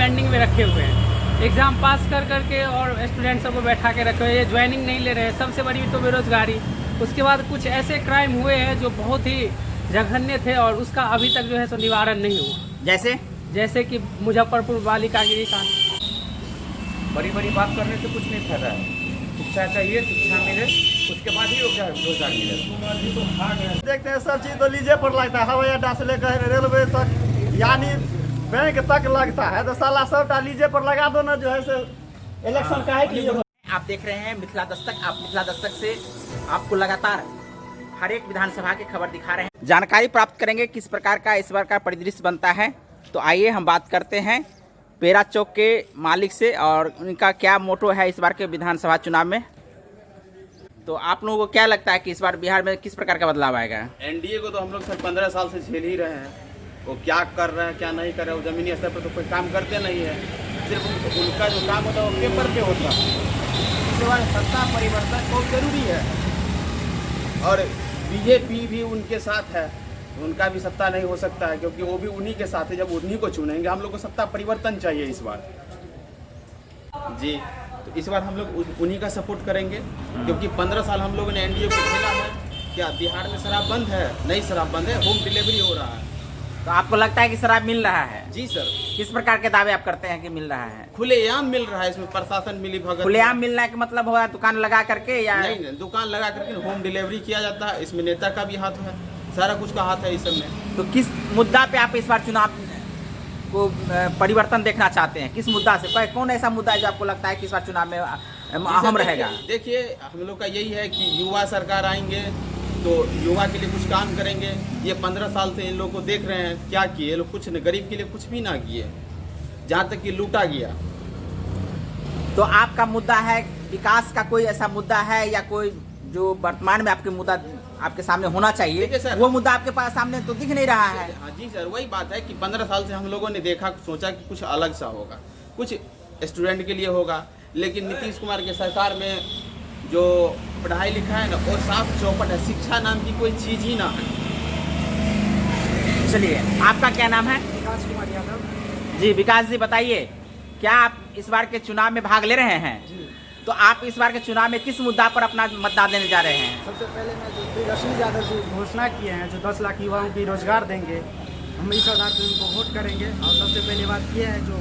Pending में रखे हुए हैं। एग्ज़ाम पास कर करके और स्टूडेंट सबको बैठा के रखे हुए, ये ज्वाइनिंग नहीं ले रहे हैं। सबसे बड़ी तो बेरोज़गारी। उसके बाद कुछ ऐसे क्राइम हुए हैं जो बहुत ही जघन्य थे और उसका अभी तक जो है सो निवारण नहीं हुआ। जैसे कि मुजफ्फरपुर बालिका गिरी कांड। बड़ी बड़ी बात करने से कुछ नहीं फायदा है। शिक्षा चाहिए, शिक्षा मिले, उसके बाद ही रोजगार मिले। देखते हैं सब चीज़ तो लीजे पर लगता है, हवाई अड्डा से लेकर रेलवे तक, यानी बैंक तक लगता है। तो साला सबटा लीजे पर लगा दो ना, जो है से इलेक्शन का है कि आप देख रहे हैं मिथिला दस्तक। आप मिथिला दस्तक से आपको लगातार हर एक विधानसभा की खबर दिखा रहे हैं, जानकारी प्राप्त करेंगे किस प्रकार का इस बार का परिदृश्य बनता है। तो आइए हम बात करते हैं पेरा चौक के मालिक से और उनका क्या मोटो है इस बार के विधानसभा चुनाव में। तो आप लोगों को क्या लगता है कि इस बार बिहार में किस प्रकार का बदलाव आएगा? एनडीए को तो हम लोग सर 15 साल से झेल ही रहे हैं। वो क्या कर रहे हैं क्या नहीं कर रहे हैं, वो जमीनी स्तर पर तो कोई काम करते नहीं है। सिर्फ उनका जो काम होता है वो पेपर पे होता है। इसके बाद सत्ता परिवर्तन बहुत जरूरी है और बीजेपी भी उनके साथ है। उनका भी सत्ता नहीं हो सकता है क्योंकि वो भी उन्हीं के साथ है। जब उन्हीं को चुनेंगे, हम लोग को सत्ता परिवर्तन चाहिए इस बार जी। तो इस बार हम लोग उन्हीं का सपोर्ट करेंगे क्योंकि 15 साल हम लोगों ने एनडीए को झेला है। क्या बिहार में शराब बंद है? नहीं, शराब बंद है, होम डिलीवरी हो रहा है। तो आपको लगता है कि शराब मिल रहा है? जी सर। किस प्रकार के दावे आप करते हैं कि मिल रहा है? खुलेआम मिल रहा है, इसमें प्रशासन मिली भगत। खुलेआम मिलने का मतलब होगा दुकान लगा करके या नहीं, दुकान लगा करके होम डिलीवरी किया जाता है। इसमें नेता का भी हाथ है, सारा कुछ का हाथ है इस सब में। तो किस मुद्दा पे आप इस बार चुनाव को परिवर्तन देखना चाहते हैं? किस मुद्दा से? कौन ऐसा मुद्दा है जो आपको लगता है कि इस बार चुनाव में अहम रहेगा? देखिए, हम लोग का यही है कि युवा सरकार आएंगे तो युवा के लिए कुछ काम करेंगे। ये 15 साल से इन लोग को देख रहे हैं, क्या किए ये लोग? कुछ नहीं, गरीब के लिए कुछ भी ना किए, जहाँ तक कि लूटा गया। तो आपका मुद्दा है विकास का, कोई ऐसा मुद्दा है या कोई जो वर्तमान में आपके मुद्दा आपके सामने होना चाहिए, वो मुद्दा आपके पास सामने तो दिख नहीं रहा है? हाँ जी सर, वही बात है कि 15 साल से हम लोगों ने देखा, सोचा कि कुछ अलग सा होगा, कुछ स्टूडेंट के लिए होगा। लेकिन नीतीश कुमार की सरकार में जो पढ़ाई लिखा है ना, वो साफ चौपट है। शिक्षा नाम की कोई चीज ही ना है। चलिए, आपका क्या नाम है? विकास कुमार यादव। जी विकास जी, बताइए क्या आप इस बार के चुनाव में भाग ले रहे हैं? तो आप इस बार के चुनाव में किस मुद्दा पर अपना मतदान देने जा रहे हैं? सबसे पहले मैं जो तेजस्वी यादव जी घोषणा किए हैं, जो 10 लाख युवाओं को रोजगार देंगे, हम इस आधार पर उनको वोट करेंगे। और सबसे पहली बात ये है, जो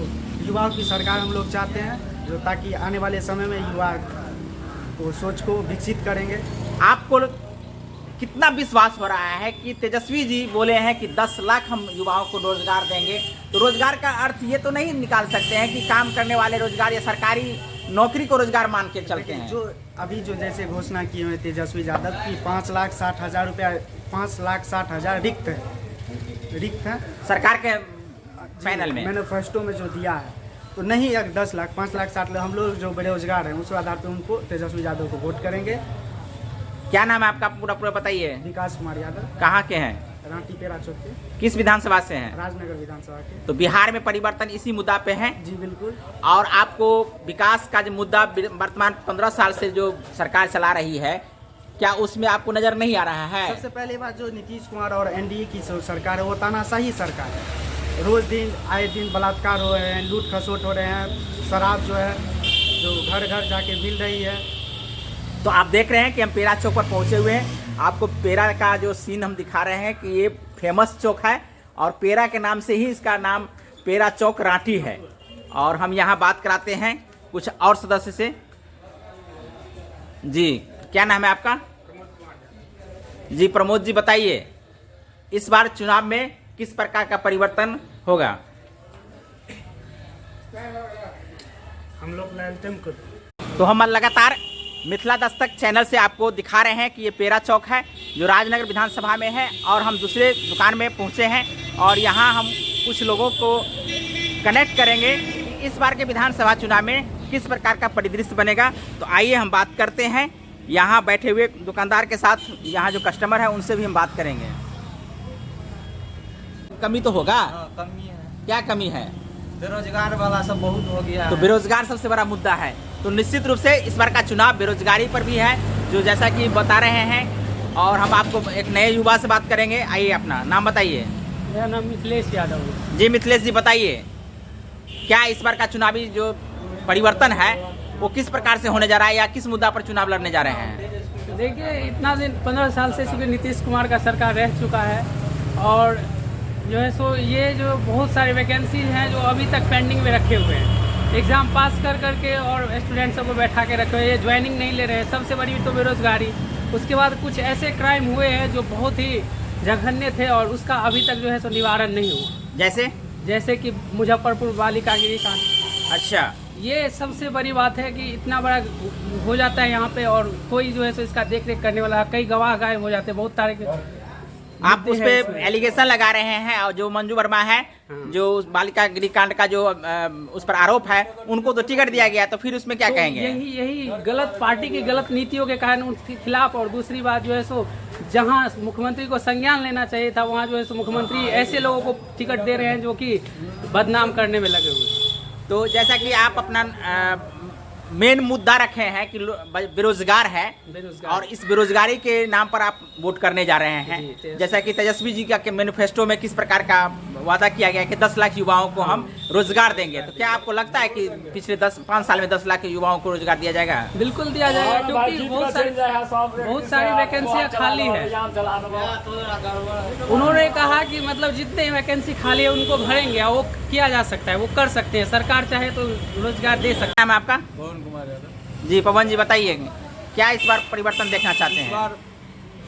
युवाओं की सरकार हम लोग चाहते हैं, जो ताकि आने वाले समय में युवा को सोच को विकसित करेंगे। आपको कितना विश्वास हो रहा है कि तेजस्वी जी बोले हैं कि 10 लाख हम युवाओं को रोजगार देंगे? तो रोजगार का अर्थ ये तो नहीं निकाल सकते हैं कि काम करने वाले रोजगार या सरकारी नौकरी को रोजगार मान के चलते हैं। जो अभी जो जैसे घोषणा किए हुए तेजस्वी यादव की 5,60,000 रुपया, 5,60,000 रिक्त है सरकार के पैनल में, मैनिफेस्टो में जो दिया है। तो नहीं 10 लाख, 5,60,000 हम लोग जो बेरोजगार हैं उस आधार पर उनको तेजस्वी यादव को वोट करेंगे। क्या नाम है आपका? पूरा बताइए। विकास कुमार यादव। कहाँ के हैं? रांटी पेरा चौक के। किस विधानसभा से हैं? राजनगर विधानसभा के। तो बिहार में परिवर्तन इसी मुद्दा पे है? जी बिल्कुल। और आपको विकास का जो मुद्दा वर्तमान 15 साल से जो सरकार चला रही है, क्या उसमें आपको नजर नहीं आ रहा है? सबसे पहली बात, जो नीतीश कुमार और एनडीए की सरकार है वो तानाशाही सरकार है। रोज आए दिन बलात्कार हो रहे हैं, लूट खसोट हो रहे हैं, शराब जो है जो घर घर जाके मिल रही है। तो आप देख रहे हैं कि हम पेरा चौक पर पहुंचे हुए हैं। आपको पेरा का जो सीन हम दिखा रहे हैं कि ये फेमस चौक है और पेरा के नाम से ही इसका नाम पेरा चौक रांटी है। और हम यहाँ बात कराते हैं कुछ और सदस्य से। जी, क्या नाम है आपका? जी प्रमोद जी, बताइए इस बार चुनाव में किस प्रकार का परिवर्तन होगा? हम लोग लालटेन को। तो हम लगातार मिथिला दस्तक चैनल से आपको दिखा रहे हैं कि ये पेरा चौक है जो राजनगर विधानसभा में है। और हम दूसरे दुकान में पहुंचे हैं और यहाँ हम कुछ लोगों को कनेक्ट करेंगे कि इस बार के विधानसभा चुनाव में किस प्रकार का परिदृश्य बनेगा। तो आइए हम बात करते हैं यहाँ बैठे हुए दुकानदार के साथ। यहाँ जो कस्टमर है उनसे भी हम बात करेंगे। कमी तो होगा? कमी है। क्या कमी है? बेरोजगार वाला सब बहुत हो गया तो बेरोजगार सबसे बड़ा मुद्दा है। तो निश्चित रूप से इस बार का चुनाव बेरोजगारी पर भी है, जो जैसा कि बता रहे हैं। और हम आपको एक नए युवा से बात करेंगे। आइए, अपना नाम बताइए। मेरा नाम मिथिलेश यादव है। जी मिथिलेश जी, बताइए क्या इस बार का चुनावी जो परिवर्तन है वो किस प्रकार से होने जा रहा है या किस मुद्दा पर चुनाव लड़ने जा रहे हैं? देखिए, इतना दिन 15 साल से चूँकि नीतीश कुमार का सरकार रह चुका है और जो है सो ये जो बहुत सारे वैकेंसी हैं जो अभी तक पेंडिंग में रखे हुए हैं, एग्ज़ाम पास कर करके और स्टूडेंट्स को बैठा के रखे हुए, ये ज्वाइनिंग नहीं ले रहे हैं। सबसे बड़ी तो बेरोजगारी, उसके बाद कुछ ऐसे क्राइम हुए हैं जो बहुत ही जघन्य थे और उसका अभी तक जो है सो निवारण नहीं हुआ। जैसे कि मुजफ्फरपुर बालिका गृह कांड। अच्छा, ये सबसे बड़ी बात है कि इतना बड़ा हो जाता है यहाँ पे और कोई जो है सो इसका देख रेख करने वाला, कई गवाह गायब हो जाते हैं, बहुत सारे आप उस पे एलिगेशन लगा रहे हैं और जो मंजू वर्मा है जो उस बालिका गृह कांड का जो उस पर आरोप है उनको तो टिकट दिया गया, तो फिर उसमें क्या तो कहेंगे? यही गलत पार्टी की गलत नीतियों के कारण उनके खिलाफ। और दूसरी बात जो है सो जहां मुख्यमंत्री को संज्ञान लेना चाहिए था वहां जो है सो मुख्यमंत्री ऐसे लोगों को टिकट दे रहे हैं जो कि बदनाम करने में लगे हुए। तो जैसा कि आप अपना मेन मुद्दा रखे हैं कि बेरोजगार है और इस बेरोजगारी के नाम पर आप वोट करने जा रहे हैं, जैसा कि तेजस्वी जी का मैनिफेस्टो में किस प्रकार का वादा किया गया कि 10 लाख युवाओं को हम रोजगार देंगे, तो क्या आपको लगता है कि पिछले 5 साल में 10 लाख युवाओं को रोजगार दिया जाएगा? बिल्कुल दिया जाएगा, क्योंकि बहुत सारी वैकेंसियां खाली है। उन्होंने कहा कि मतलब जितने वैकेंसी खाली है उनको भरेंगे, वो किया जा सकता है, वो कर सकते हैं, सरकार चाहे तो रोजगार दे सकता है। नाम आपका? पवन कुमार यादव। जी पवन जी, बताइए क्या इस बार परिवर्तन देखना चाहते इस हैं? बार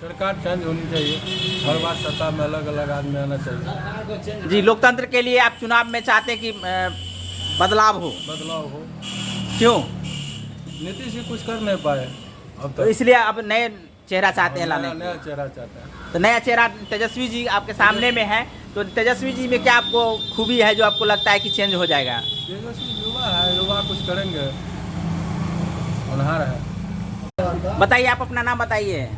सरकार चेंज होनी चाहिए, हर बार सत्ता में अलग अलग आदमी आना चाहिए। जी, लोकतंत्र के लिए आप चुनाव में चाहते हैं कि बदलाव हो, क्यों? नीतीश जी कुछ कर नहीं पाए अब तो तक, इसलिए अब नए चेहरा चाहते हैं लाने। नया चेहरा चाहते हैं। तो नया चेहरा तेजस्वी जी आपके सामने में है, तो तेजस्वी जी में क्या आपको खूबी है जो आपको लगता है कि चेंज हो जाएगा? तेजस्वी युवा है, युवा कुछ करेंगे, होनहार है। बताइए, आप अपना नाम बताइए।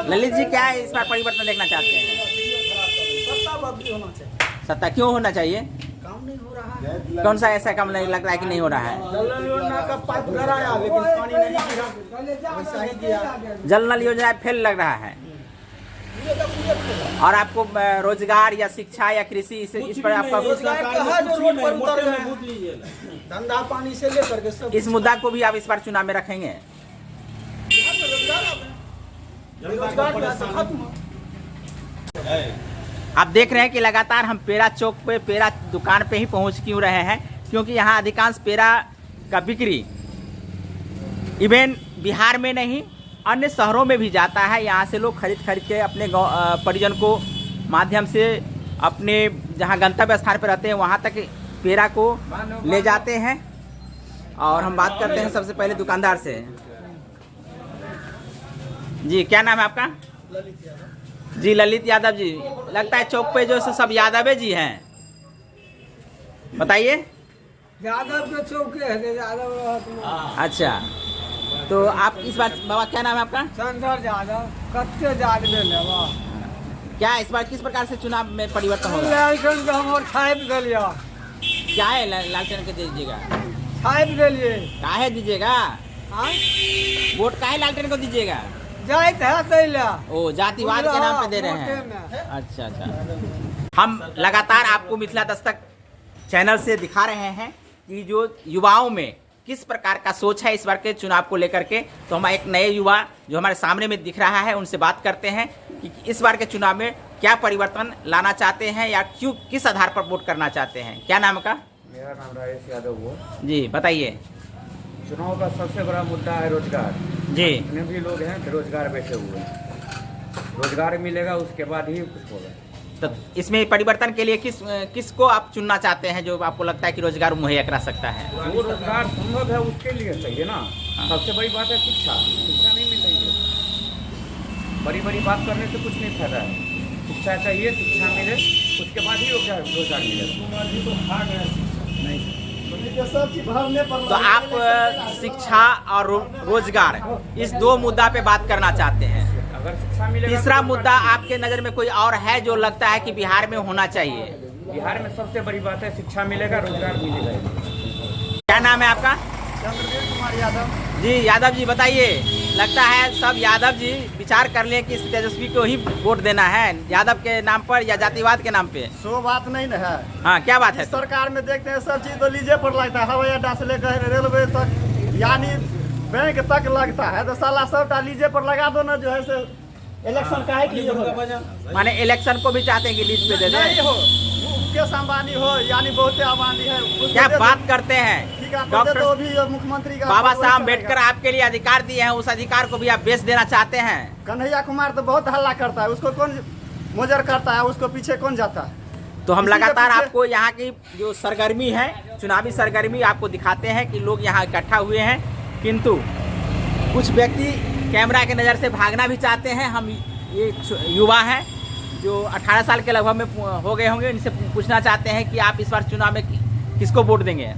ललित जी, क्या इस बार परिवर्तन देखना चाहते हैं? सत्ता क्यों होना चाहिए? काम नहीं हो रहा है। कौन सा ऐसा काम नहीं लग रहा है कि नहीं हो रहा है? जल योजना का पाइप गड़ाया लेकिन पानी नहीं गिरा, वैसा ही गया। जल नल योजना फेल लग रहा है। और आपको रोजगार या शिक्षा या कृषि इस पर आपका धंधा पानी से लेकर के सब इस मुद्दा को भी आप इस बार चुनाव में रखेंगे? आप देख रहे हैं कि लगातार हम पेड़ा चौक पे, पेड़ा दुकान पे ही पहुंच क्यों रहे हैं, क्योंकि यहाँ अधिकांश पेड़ा का बिक्री इवन बिहार में नहीं अन्य शहरों में भी जाता है। यहाँ से लोग खरीद के अपने परिजन को माध्यम से अपने जहाँ गंतव्य स्थान पर रहते हैं वहाँ तक पेड़ा को ले जाते हैं। और हम बात करते हैं सबसे पहले दुकानदार से। जी, क्या नाम है आपका? जी, ललित यादव जी। लगता है चौक पे जो सब यादव जी हैं, बताइए। यादव के चौके है, यादव। अच्छा, तो आप इस बार बाबा क्या नाम है आपका? संजय यादव। कच्चे यादव क्या इस बार किस प्रकार से चुनाव में परिवर्तन होगा? लालटेन हम और छाप गलिया, क्या है लालटेन के दीजिएगा? छाप गलिए काहे दीजिएगा? वोट काहे लालटेन को दीजिएगा? जाइत है दैला। ओ, जातिवाद के नाम पे दे रहे हैं। अच्छा अच्छा। हम लगातार आपको मिथिला दस्तक चैनल से दिखा रहे हैं कि जो युवाओं में किस प्रकार का सोच है इस बार के चुनाव को लेकर के। तो हम एक नए युवा जो हमारे सामने में दिख रहा है उनसे बात करते हैं कि इस बार के चुनाव में क्या परिवर्तन लाना चाहते हैं या क्यों, किस आधार पर वोट करना चाहते हैं। क्या नाम का? मेरा नाम राजेश यादव हुआ। जी, बताइए। चुनाव का सबसे बड़ा मुद्दा है रोजगार। जी, जितने भी लोग हैं बेरोजगार बैठे हुए हैं, रोजगार मिलेगा उसके बाद ही कुछ होगा। तो इसमें परिवर्तन के लिए किसको आप चुनना चाहते हैं जो आपको लगता है कि रोजगार मुहैया करा सकता है? जो रोजगार संभव है उसके लिए चाहिए ना। सबसे बड़ी बात है शिक्षा नहीं मिल रही है। बड़ी बात करने से कुछ नहीं फायदा है। शिक्षा चाहिए, शिक्षा मिले उसके बाद ही रोजगार मिलेगा। तो आप शिक्षा और रोजगार इस दो मुद्दा पे बात करना चाहते हैं। अगर शिक्षा मिलेगा, तीसरा मुद्दा आपके नज़र में कोई और है जो लगता है कि बिहार में होना चाहिए? बिहार में सबसे बड़ी बात है शिक्षा मिलेगा, रोजगार मिलेगा। क्या नाम है आपका? चंद्रदेव कुमार यादव। जी, यादव जी, बताइए। लगता है सब यादव जी विचार कर लें कि इस तेजस्वी को ही वोट देना है, यादव के नाम पर या जातिवाद के नाम पे। सो बात नहीं न है। हाँ, क्या बात है? इस सरकार में देखते हैं सब चीज तो लीजे पर लगता है, हवाई अड्डा से लेकर रेलवे तक यानी बैंक तक लगता है, तो साला सबटा लीजे पर लगा दो ना, जो है से इलेक्शन का है कि ये होगा? माने इलेक्शन को भी चाहते हैं कि लीज पे दे नहीं दें। हो, मुकेश अंबानी हो यानी बहुते अंबानी है, उसको क्या दे दो। बात करते हैं? ठीक है, डॉक्टर तो भी मुख्यमंत्री का बाबा वही साहब चलेगा। अम्बेडकर आपके लिए अधिकार दिए हैं, उस अधिकार को भी आप बेच देना चाहते हैं। कन्हैया कुमार तो बहुत हल्ला करता है, उसको कौन मुजर करता है, उसको पीछे कौन जाता है? तो हम इसी के लगातार पीछे- आपको यहाँ की जो सरगर्मी है, चुनावी सरगर्मी आपको दिखाते हैं कि लोग यहाँ इकट्ठा हुए हैं, किंतु कुछ व्यक्ति कैमरा के नज़र से भागना भी चाहते हैं। हम ये युवा हैं जो 18 साल के लगभग में हो गए होंगे, इनसे पूछना चाहते हैं कि आप इस बार चुनाव में किसको वोट देंगे?